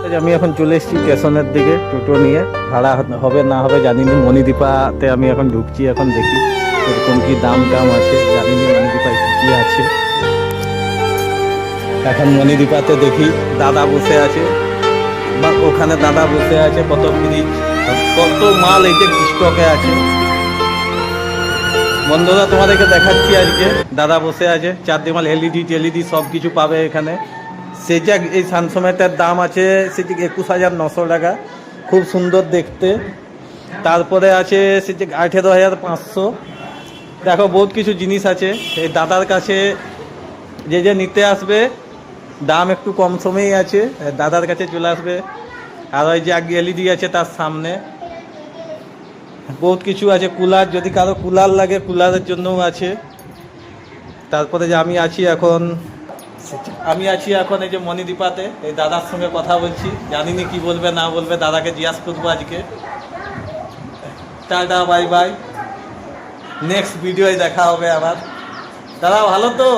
আমি এখন চলে এসেছি স্টেশনের দিকে টোটো নিয়ে, ভাড়া হবে না হবে জানি না। মণিদীপাতে আমি এখন ঢুকছি, এখন দেখি এরকম কি দাম টাম আছে, জানি না মণিদীপায় কি কি আছে। এখন মণিদীপাতে দেখি দাদা বসে আছে, বা ওখানে দাদা বসে আছে, কত ফ্রিজ কত মাল এই যে স্টকে আছে। বন্ধুরা তোমাদেরকে দেখাচ্ছি, আজকে দাদা বসে আছে, চারদিমাল এলইডি টেলিডি সব কিছু পাবে এখানে। সেটা এই সানসোমেটার দাম আছে সেটি 21,900 টাকা, খুব সুন্দর দেখতে। তারপরে আছে সেটি 18,500। দেখো বহুত কিছু জিনিস আছে এই দাদার কাছে। যে যে নিতে আসবে দাম একটু কম সময়েই আছে, দাদার কাছে চলে আসবে। আর ওই যে আগে এলইডি আছে তার সামনে বহুত কিছু আছে। কুলার, যদি কারো কুলার লাগে কুলারের জন্যও আছে। তারপরে যে আমি আছি এখন এই যে মণিদীপাতে, এই দাদার সঙ্গে কথা বলছি, জানিনি কি বলবে না বলবে, দাদাকে জিজ্ঞাসা করবো আজকে। টাটা বাই বাই, নেক্সট ভিডিওয় দেখা হবে আবার। দাদা ভালো তো?